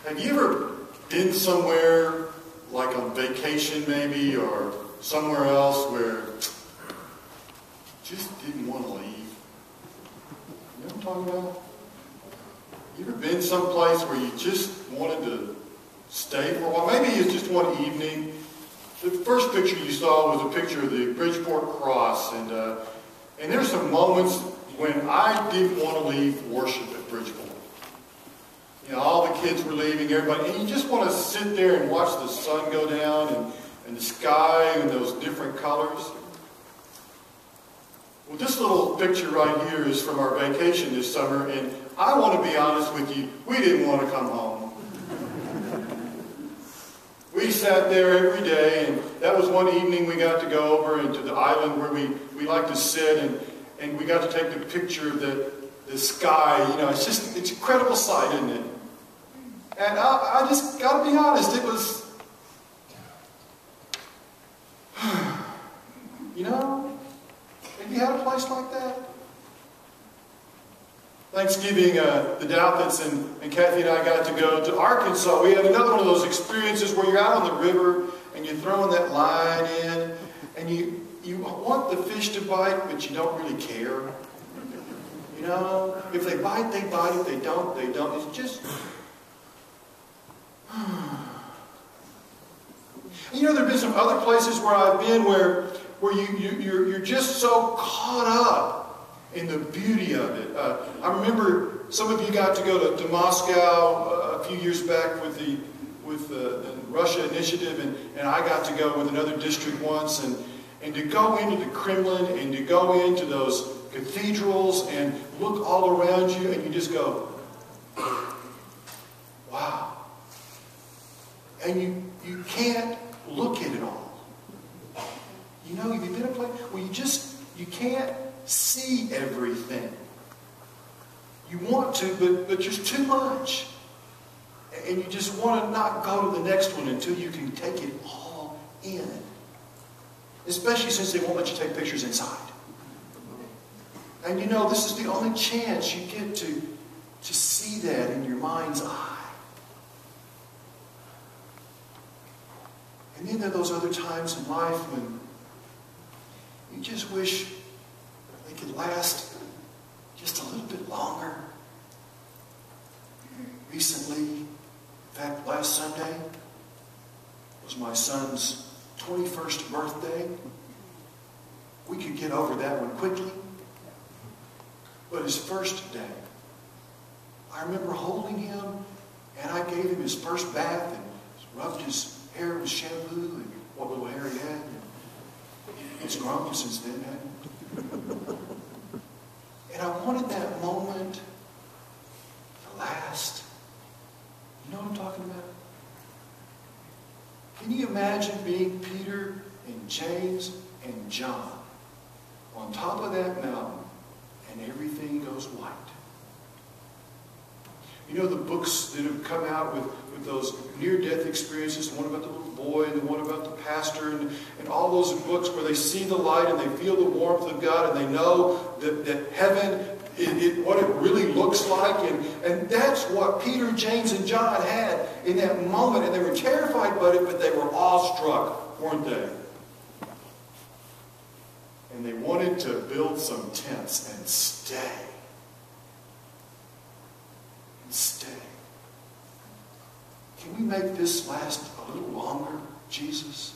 Have you ever been somewhere, like on vacation maybe, or somewhere else where you just didn't want to leave? You know what I'm talking about? You ever been someplace where you just wanted to stay for a while? Maybe it's just one evening. The first picture you saw was a picture of the Bridgeport Cross, and there's some moments when I didn't want to leave worship at Bridgeport. You know, all the kids were leaving, everybody, and you just want to sit there and watch the sun go down and the sky and those different colors. Well, this little picture right here is from our vacation this summer, and I want to be honest with you, we didn't want to come home. We sat there every day, and that was one evening we got to go over into the island where we like to sit, and we got to take the picture of the sky. You know, it's an incredible sight, isn't it? And I just got to be honest, it was, you know, have you had a place like that? Thanksgiving, the Douthits and Kathy and I got to go to Arkansas. We had another one of those experiences where you're out on the river and you're throwing that line in, and you want the fish to bite, but you don't really care. You know, if they bite, they bite. If they don't, they don't. It's just... You know, there have been some other places where I've been where you're just so caught up in the beauty of it. I remember some of you got to go to Moscow a few years back with the Russia Initiative, and I got to go with another district once, and to go into the Kremlin and to go into those cathedrals and look all around you, and you just go, wow. And you can't look at it all. You know, you've been in a place where you can't see everything. You want to, but just too much. And you just want to not go to the next one until you can take it all in. Especially since they won't let you take pictures inside. And you know, this is the only chance you get to see that in your mind's eye. And then there are those other times in life when you just wish they could last just a little bit longer. Recently, in fact, last Sunday was my son's 21st birthday. We could get over that one quickly. But his first day, I remember holding him, and I gave him his first bath and rubbed his hair with shampoo and what little hair he had. It's grown since then, hasn't it? And I wanted that moment to last. You know what I'm talking about? Can you imagine being Peter and James and John on top of that mountain and everything goes white? You know the books that have come out with those near-death experiences, the one about the little boy and the one about the pastor, and all those books where they see the light and they feel the warmth of God and they know that heaven, what it really looks like. And that's what Peter, James, and John had in that moment. And they were terrified by it, but they were awestruck, weren't they? And they wanted to build some tents and stay. Stay. Can we make this last a little longer, Jesus?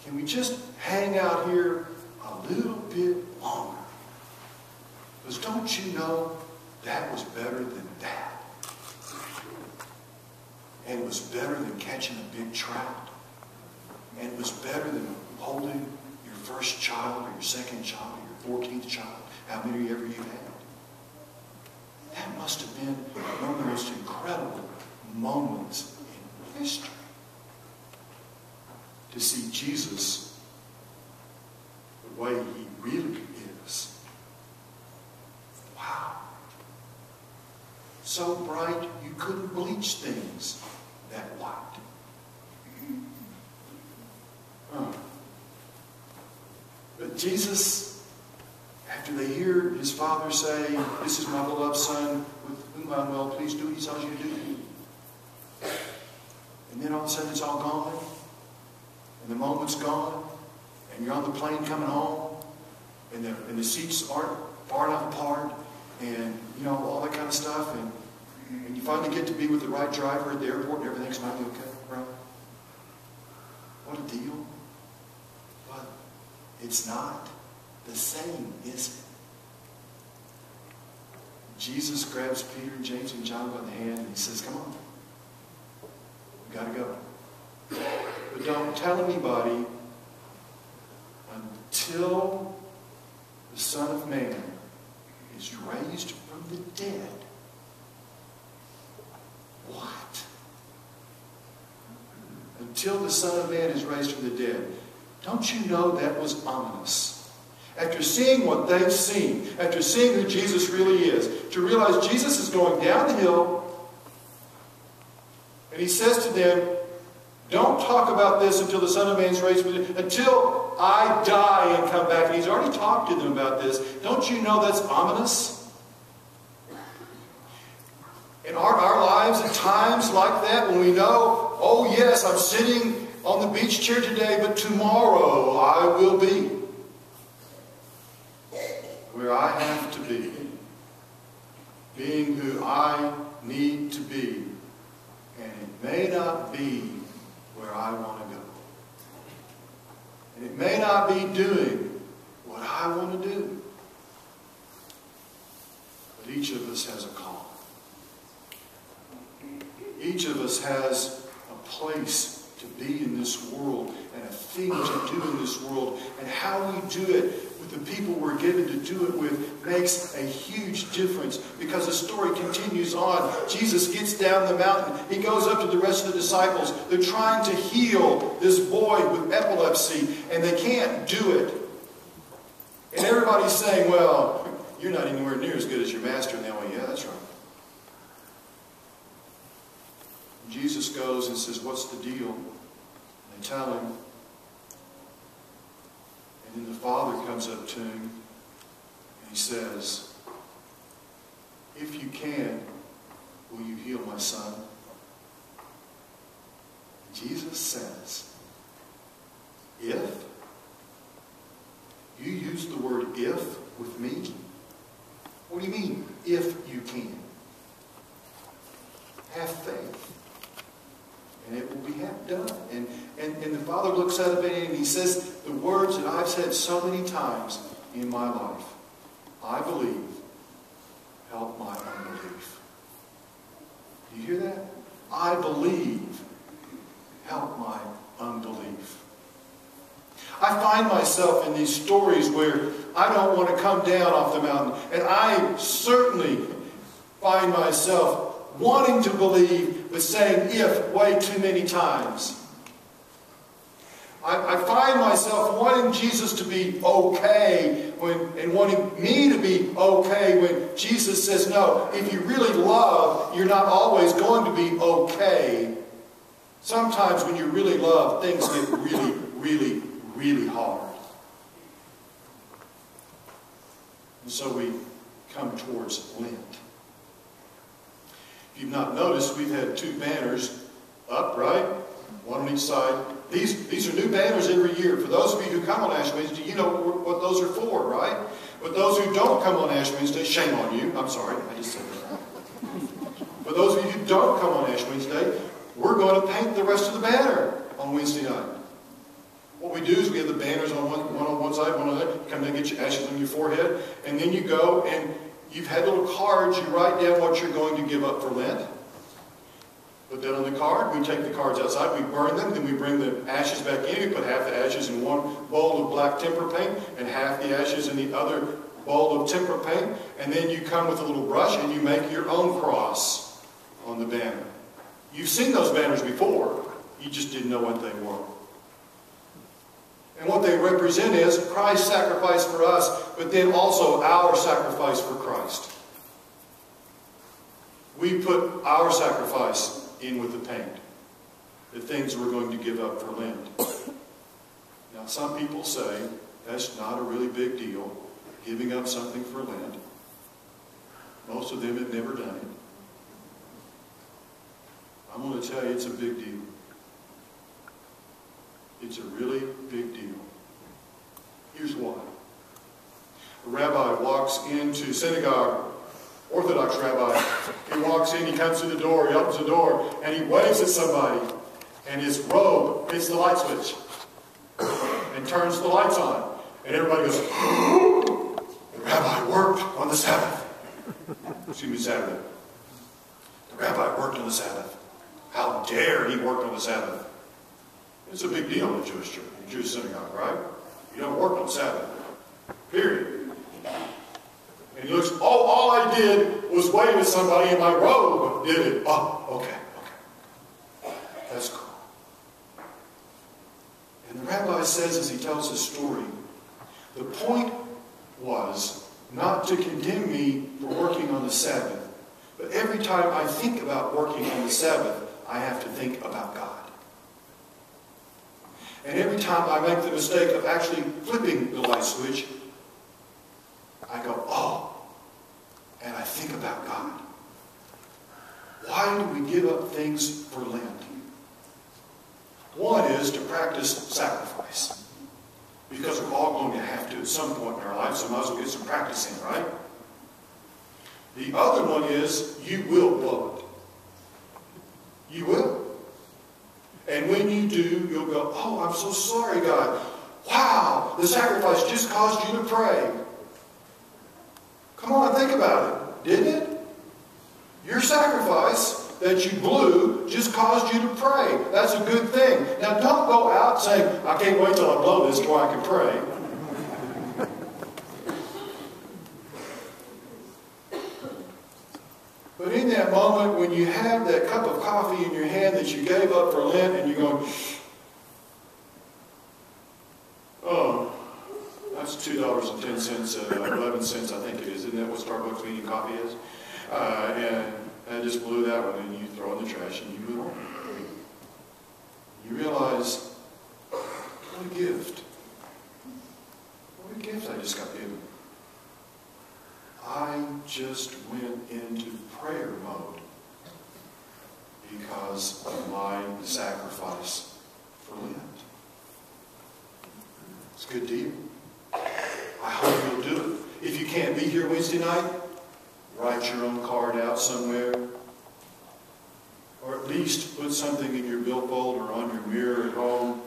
Can we just hang out here a little bit longer? Because don't you know that was better than that? And it was better than catching a big trout. And it was better than holding your first child or your second child or your 14th child, how many ever you had. That must have been one of the most incredible moments in history. To see Jesus the way he really is. Wow. So bright you couldn't bleach things that white. But Jesus, have after they hear his father say, "This is my beloved son, with whom I'm well pleased, do what he tells you to do." And then all of a sudden it's all gone, and the moment's gone, and you're on the plane coming home, and the seats aren't far enough apart, and all that kind of stuff, and you finally get to be with the right driver at the airport, and everything's finally okay, right? What a deal. But it's not the same, is it? Jesus grabs Peter and James and John by the hand and he says, "Come on. We got to go. But don't tell anybody until the Son of Man is raised from the dead." What? Until the Son of Man is raised from the dead. Don't you know that was ominous? After seeing what they've seen, after seeing who Jesus really is, to realize Jesus is going down the hill, and he says to them, "Don't talk about this until the Son of Man is raised from the dead, until I die and come back." And he's already talked to them about this. Don't you know that's ominous? And aren't our lives at times like that, when we know, oh yes, I'm sitting on the beach chair today, but tomorrow I will be where I have to be, being who I need to be, and it may not be where I want to go. And it may not be doing what I want to do. But each of us has a call. Each of us has a place to be in this world and a thing to do in this world. And how we do it with the people we're given to do it with makes a huge difference, because the story continues on. Jesus gets down the mountain. He goes up to the rest of the disciples. They're trying to heal this boy with epilepsy, and they can't do it. And everybody's saying, "Well, you're not anywhere near as good as your master." And they went, "Yeah, that's right." Jesus goes and says, "What's the deal?" And they tell him. And then the Father comes up to him and he says, "If you can, will you heal my son?" And Jesus says, "If?" You use the word "if" with me? What do you mean, if you can? Have faith, and it will be done. And the Father looks at him and he says the words that I've said so many times in my life. "I believe, help my unbelief." Do you hear that? I believe, help my unbelief. I find myself in these stories where I don't want to come down off the mountain. And I certainly find myself wanting to believe, but saying "if" way too many times. I find myself wanting Jesus to be okay and wanting me to be okay when Jesus says, "No, if you really love, you're not always going to be okay." Sometimes when you really love, things get really, really, really hard. And so we come towards Lent. If you've not noticed, we've had two banners up, right? One on each side. These are new banners every year. For those of you who come on Ash Wednesday, you know what those are for, right? But those who don't come on Ash Wednesday, shame on you. I'm sorry, I just said that. For those of you who don't come on Ash Wednesday, we're going to paint the rest of the banner on Wednesday night. What we do is we have the banners on one on one side, one on the other. You come down and get your ashes on your forehead, and then you go and you've had little cards. You write down what you're going to give up for Lent. Put that on the card. We take the cards outside. We burn them. Then we bring the ashes back in. We put half the ashes in one bowl of black temper paint and half the ashes in the other bowl of temper paint. And then you come with a little brush and you make your own cross on the banner. You've seen those banners before. You just didn't know what they were. And what they represent is Christ's sacrifice for us, but then also our sacrifice for Christ. We put our sacrifice in with the paint, the things we're going to give up for Lent. Now, some people say that's not a really big deal. giving up something for Lent. Most of them have never done it. I'm going to tell you, it's a big deal. It's a really big deal. Here's why. A rabbi walks into synagogue, Orthodox rabbi. He walks in, he comes to the door, he opens the door, and he waves at somebody. And his robe hits the light switch and turns the lights on. And everybody goes, the rabbi worked on the Sabbath. Excuse me, Saturday. The rabbi worked on the Sabbath. How dare he work on the Sabbath? It's a big deal in the Jewish church, in the Jewish synagogue, right? You don't work on the Sabbath. Period. And he looks, all I did was wave at somebody and my robe did it. Oh, okay. That's cool. And the rabbi says, as he tells his story, the point was not to condemn me for working on the Sabbath, but every time I think about working on the Sabbath, I have to think about God. And every time I make the mistake of actually flipping the light switch, I go, oh, and I think about God. Why do we give up things for Lent? One is to practice sacrifice. Because we're all going to have to at some point in our life, so might as well get some practice in, right? The other one is you will blow it. You will. And when you do, you'll go, oh, I'm so sorry, God. Wow, the sacrifice just caused you to pray. Come on, think about it. Didn't it? Your sacrifice that you blew just caused you to pray. That's a good thing. Now, don't go out saying, I can't wait till I blow this so I can pray. But in that moment, when you have that cup of coffee in your hand that you gave up for Lent, and you're going, oh, that's $2.10, 11 cents, I think it is. Isn't that what Starbucks medium coffee is? And I just blew that one, and you throw in the trash, and you move on. You realize, what a gift. What a gift I just got given. I just went into prayer mode because of my sacrifice for Lent. It's a good deal. I hope you'll do it. If you can't be here Wednesday night, write your own card out somewhere. Or at least put something in your billfold or on your mirror at home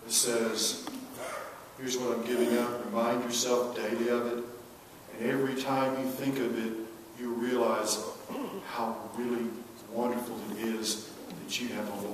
that says, here's what I'm giving up. Remind yourself daily of it. And every time you think of it, you realize how really wonderful it is that you have a